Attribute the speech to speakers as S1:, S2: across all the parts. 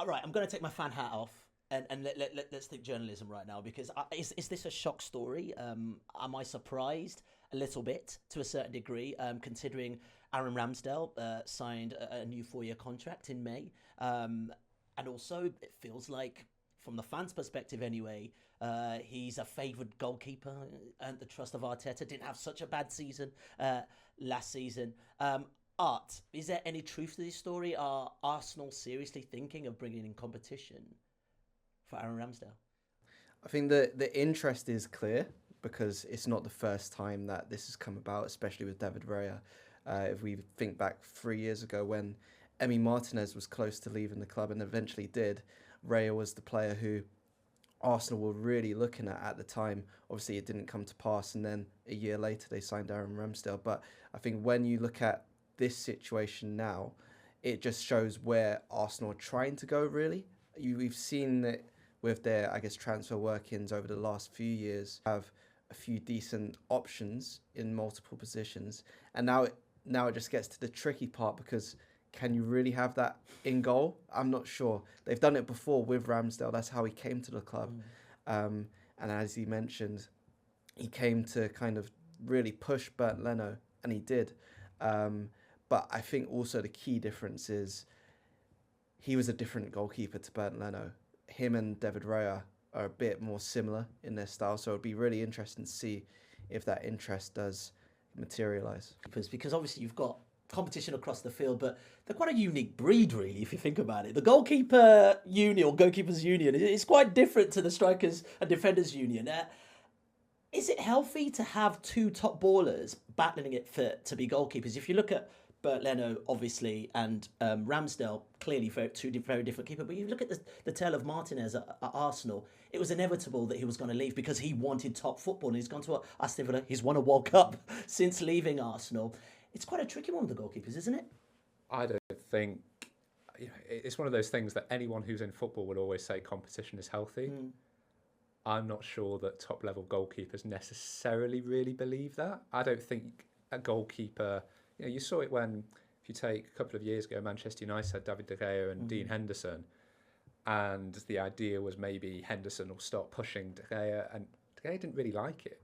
S1: All right, I'm going to take my fan hat off and let's think journalism right now because is this a shock story? Am I surprised a little bit to a certain degree, considering Aaron Ramsdale signed a new 4-year contract in May? And also, it feels like, from the fans' perspective anyway, he's a favoured goalkeeper, earned the trust of Arteta, didn't have such a bad season last season. Art, is there any truth to this story? Are Arsenal seriously thinking of bringing in competition for Aaron Ramsdale?
S2: I think the interest is clear because it's not the first time that this has come about, especially with David Raya. If we think back 3 years ago when Emi Martinez was close to leaving the club and eventually did, Raya was the player who Arsenal were really looking at the time. Obviously, it didn't come to pass, and then a year later they signed Aaron Ramsdale. But I think when you look at this situation now, it just shows where Arsenal are trying to go, really. We've seen that with their, I guess, transfer workings over the last few years, have a few decent options in multiple positions. And now it just gets to the tricky part because can you really have that in goal? I'm not sure. They've done it before with Ramsdale. That's how he came to the club. And as he mentioned, he came to kind of really push Bernd Leno, and he did. But I think also the key difference is he was a different goalkeeper to Bernd Leno. Him and David Raya are a bit more similar in their style, so it'd be really interesting to see if that interest does materialise.
S1: Because obviously you've got competition across the field, but they're quite a unique breed, really, if you think about it. The goalkeeper union or goalkeepers union is quite different to the strikers and defenders union. Is it healthy to have two top ballers battling it to be goalkeepers? If you look at Bernd Leno, obviously, and Ramsdale, clearly two very different keepers. But you look at the tale of Martinez at Arsenal, it was inevitable that he was going to leave because he wanted top football. And he's gone to Aston Villa. He's won a World Cup since leaving Arsenal. It's quite a tricky one with the goalkeepers, isn't it?
S3: I don't think... it's one of those things that anyone who's in football would always say competition is healthy. I'm not sure that top-level goalkeepers necessarily really believe that. I don't think a goalkeeper... You saw it when, if you take a couple of years ago, Manchester United had David De Gea and Dean Henderson, and the idea was maybe Henderson will start pushing De Gea, and De Gea didn't really like it.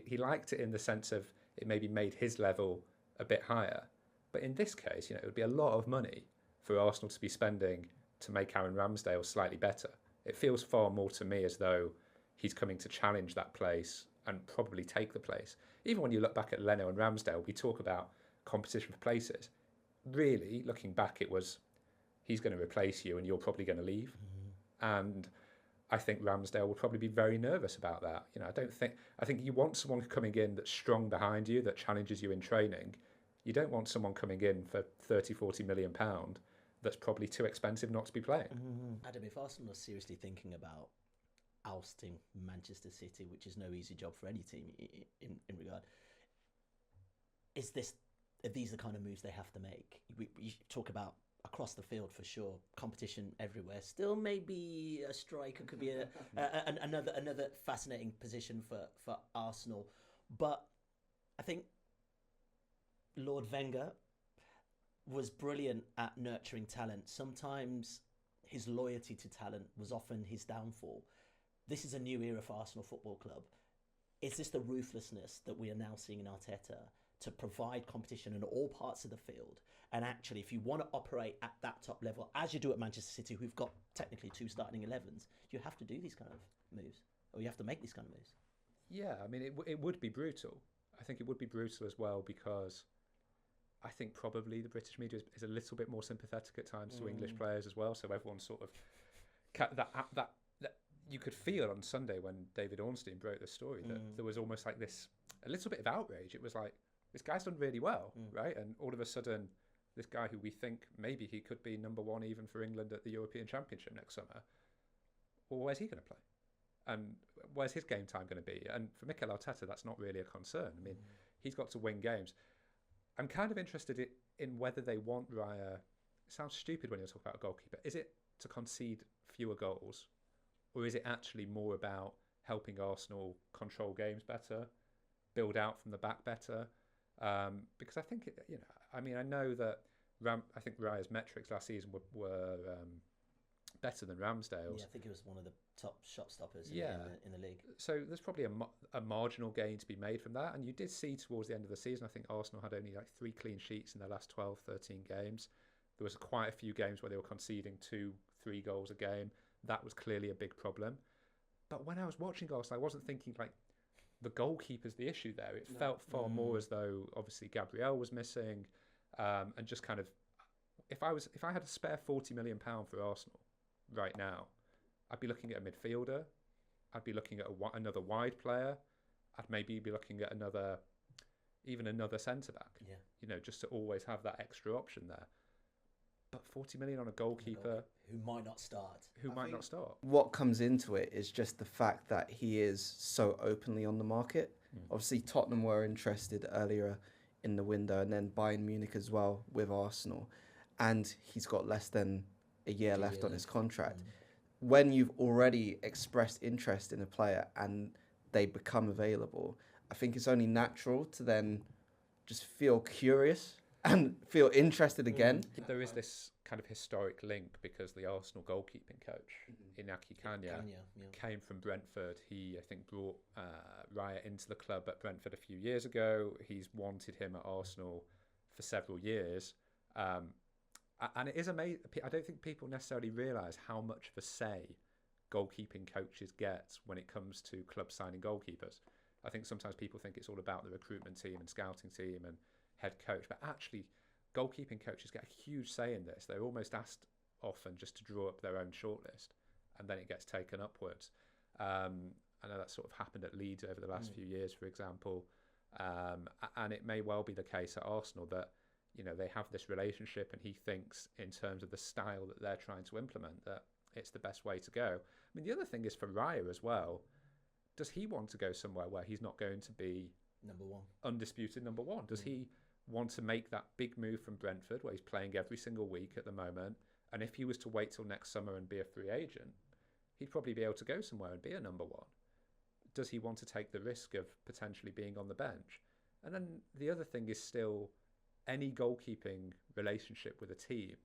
S3: He liked it in the sense of it maybe made his level a bit higher. But in this case, it would be a lot of money for Arsenal to be spending to make Aaron Ramsdale slightly better. It feels far more to me as though he's coming to challenge that place and probably take the place. Even when you look back at Leno and Ramsdale, we talk about competition for places. Really, looking back, it was he's going to replace you and you're probably going to leave. And I think Ramsdale will probably be very nervous about that. I think you want someone coming in that's strong behind you, that challenges you in training. You don't want someone coming in for 30-40 million pound that's probably too expensive not to be playing.
S1: Adam, if Arsenal are seriously thinking about ousting Manchester City, which is no easy job for any team in regard, are these the kind of moves they have to make? We talk about across the field for sure, competition everywhere. Still, maybe a striker could be another fascinating position for Arsenal. But I think Lord Wenger was brilliant at nurturing talent. Sometimes his loyalty to talent was often his downfall. This is a new era for Arsenal Football Club. Is this the ruthlessness that we are now seeing in Arteta to provide competition in all parts of the field? And actually, if you want to operate at that top level, as you do at Manchester City, who've got technically two starting 11s, you have to do these kind of moves, or you have to make these kind of moves.
S3: Yeah, I mean, it would be brutal. I think it would be brutal as well because I think probably the British media is a little bit more sympathetic at times to English players as well. So everyone sort of that you could feel on Sunday when David Ornstein broke the story that there was almost like a little bit of outrage. It was like, this guy's done really well, right? And all of a sudden, this guy who we think maybe he could be number one even for England at the European Championship next summer, well, where's he going to play? And where's his game time going to be? And for Mikel Arteta, that's not really a concern. I mean, he's got to win games. I'm kind of interested in whether they want Raya. It sounds stupid when you talk about a goalkeeper. Is it to concede fewer goals, or is it actually more about helping Arsenal control games better, build out from the back better? Because I think I know that I think Raya's metrics last season were better than Ramsdale's.
S1: Yeah, I think he was one of the top shot stoppers in the league.
S3: So there's probably a marginal gain to be made from that. And you did see towards the end of the season, I think Arsenal had only like 3 clean sheets in their last 12, 13 games. There was quite a few games where they were conceding 2-3 goals a game. That was clearly a big problem. But when I was watching Arsenal, I wasn't thinking like the goalkeeper's the issue there. It felt far more as though obviously Gabriel was missing, and just kind of if I had a spare £40 million for Arsenal right now, I'd be looking at a midfielder. I'd be looking at another wide player. I'd maybe be looking at another centre back. Yeah, you know, just to always have that extra option there. But 40 million on a goalkeeper
S1: who might not start.
S2: What comes into it is just the fact that he is so openly on the market. Obviously, Tottenham were interested earlier in the window, and then Bayern Munich as well with Arsenal. And he's got less than a year left on his contract. When you've already expressed interest in a player and they become available, I think it's only natural to then just feel curious and feel interested again.
S3: There is this kind of historic link because the Arsenal goalkeeping coach, Inaki Kanya, came from Brentford. He, I think, brought Raya into the club at Brentford a few years ago. He's wanted him at Arsenal for several years. And it is amazing. I don't think people necessarily realise how much of a say goalkeeping coaches get when it comes to club signing goalkeepers. I think sometimes people think it's all about the recruitment team and scouting team and head coach, but actually goalkeeping coaches get a huge say in this. They're almost asked often just to draw up their own shortlist, and then it gets taken upwards. I know that sort of happened at Leeds over the last few years, for example, and it may well be the case at Arsenal that, you know, they have this relationship and he thinks in terms of the style that they're trying to implement that it's the best way to go. I mean, the other thing is for Raya as well. Does he want to go somewhere where he's not going to be undisputed number one? Does he want to make that big move from Brentford where he's playing every single week at the moment? And if he was to wait till next summer and be a free agent, he'd probably be able to go somewhere and be a number one. Does he want to take the risk of potentially being on the bench? And then the other thing is still any goalkeeping relationship with a team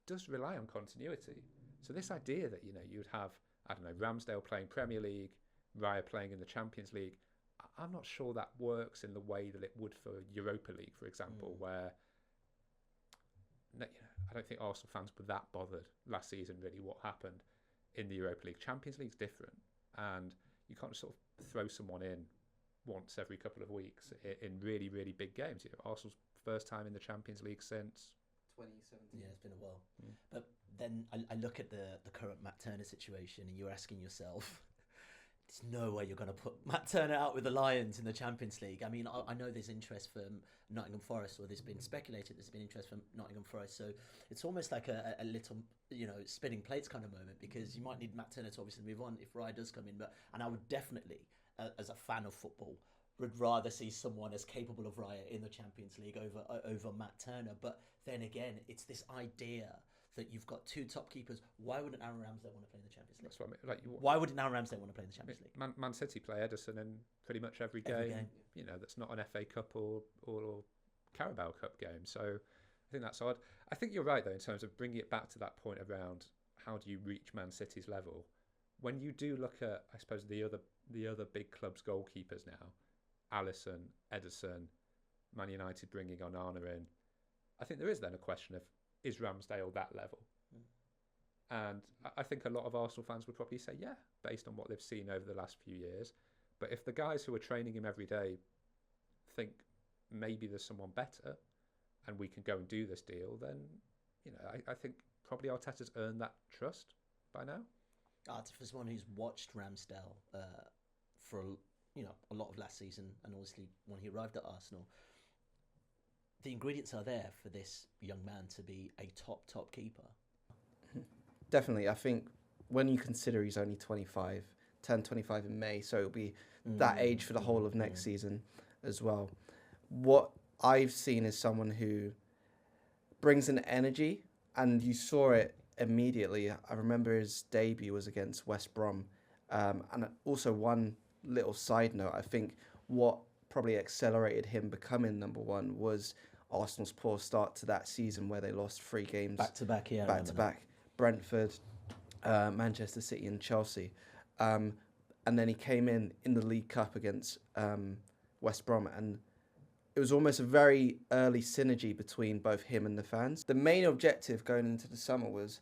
S3: does rely on continuity. So this idea that, you know, you'd have, I don't know, Ramsdale playing Premier League, Raya playing in the Champions League, I'm not sure that works in the way that it would for Europa League, for example, where, you know, I don't think Arsenal fans were that bothered last season, really, what happened in the Europa League. Champions League's different, and you can't sort of throw someone in once every couple of weeks in really, really big games. You know, Arsenal's first time in the Champions League since
S2: 2017.
S1: Yeah, it's been a while. But then I look at the current Matt Turner situation, and you're asking yourself, there's no way you're going to put Matt Turner out with the Lions in the Champions League. I mean, I know there's interest from Nottingham Forest, or there's been speculated there's been interest from Nottingham Forest. So it's almost like a little, you know, spinning plates kind of moment, because you might need Matt Turner to obviously move on if Raya does come in. And I would definitely, as a fan of football, would rather see someone as capable of Raya in the Champions League over Matt Turner. But then again, it's this idea that you've got two top keepers. Why wouldn't Aaron Ramsdale want to play in the Champions League?
S3: That's what I mean. Like,
S1: why wouldn't Aaron Ramsdale want to play in the Champions League?
S3: Man City play Ederson in pretty much every game. You know, that's not an FA Cup or Carabao Cup game. So I think that's odd. I think you're right, though, in terms of bringing it back to that point around how do you reach Man City's level. When you do look at, I suppose, the other big clubs' goalkeepers now, Alisson, Ederson, Man United bringing Onana in, I think there is then a question of, is Ramsdale that level? And I think a lot of Arsenal fans would probably say, yeah, based on what they've seen over the last few years. But if the guys who are training him every day think maybe there's someone better and we can go and do this deal, then, you know, I think probably Arteta's earned that trust by now.
S1: For someone who's watched Ramsdale for a lot of last season, and obviously when he arrived at Arsenal, the ingredients are there for this young man to be a top keeper.
S2: Definitely. I think when you consider he's only 25, turned 25 in May, so it'll be that age for the whole of next season as well. What I've seen is someone who brings an energy, and you saw it immediately. I remember his debut was against West Brom. And also one little side note, I think what probably accelerated him becoming number one was Arsenal's poor start to that season where they lost 3 games
S1: back to back.
S2: Brentford, Manchester City and Chelsea. And then he came in the League Cup against West Brom, and it was almost a very early synergy between both him and the fans. The main objective going into the summer was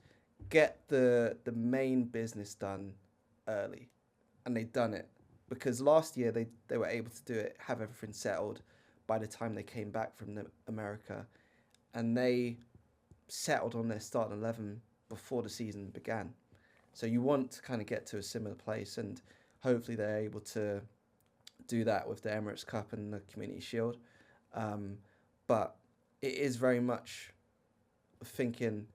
S2: get the main business done early, and they'd done it. Because last year they were able to do it, have everything settled by the time they came back from America, and they settled on their starting 11 before the season began. So you want to kind of get to a similar place, and hopefully they're able to do that with the Emirates Cup and the Community Shield. But it is very much thinking,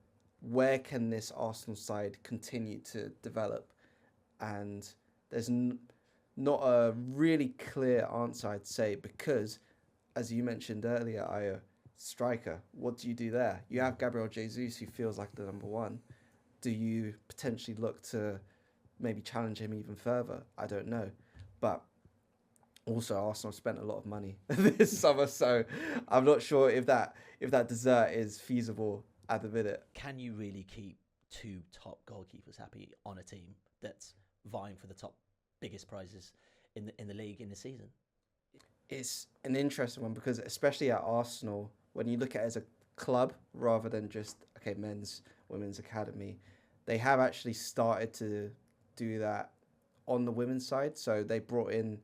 S2: where can this Arsenal side continue to develop? And there's not a really clear answer, I'd say, because, as you mentioned earlier, Ayo, striker, what do you do there? You have Gabriel Jesus, who feels like the number one. Do you potentially look to maybe challenge him even further? I don't know. But also, Arsenal spent a lot of money this summer, so I'm not sure if that dessert is feasible at the minute.
S1: Can you really keep two top goalkeepers happy on a team that's vying for the top biggest prizes in the league in the season?
S2: It's an interesting one, because especially at Arsenal, when you look at it as a club rather than just men's, women's academy, they have actually started to do that on the women's side. So they brought in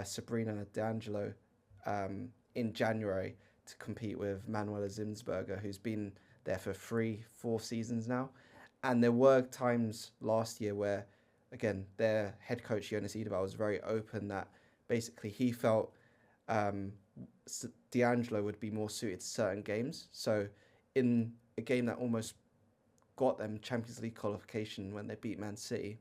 S2: Sabrina D'Angelo in January to compete with Manuela Zinsberger, who's been there for 3-4 seasons now. And there were times last year where, again, their head coach Jonas Edeval was very open that basically he felt D'Angelo would be more suited to certain games. So in a game that almost got them Champions League qualification when they beat Man City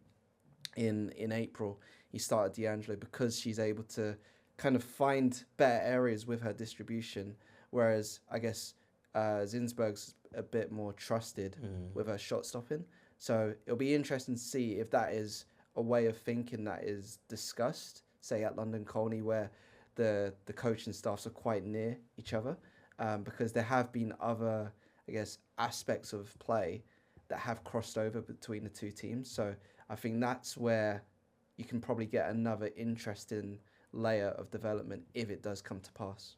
S2: in April, he started D'Angelo because she's able to kind of find better areas with her distribution, whereas I guess Zinsberg's a bit more trusted with her shot stopping. So it'll be interesting to see if that is a way of thinking that is discussed, say at London Colney, where the coaching staffs are quite near each other, because there have been other, I guess, aspects of play that have crossed over between the two teams. So I think that's where you can probably get another interesting layer of development if it does come to pass.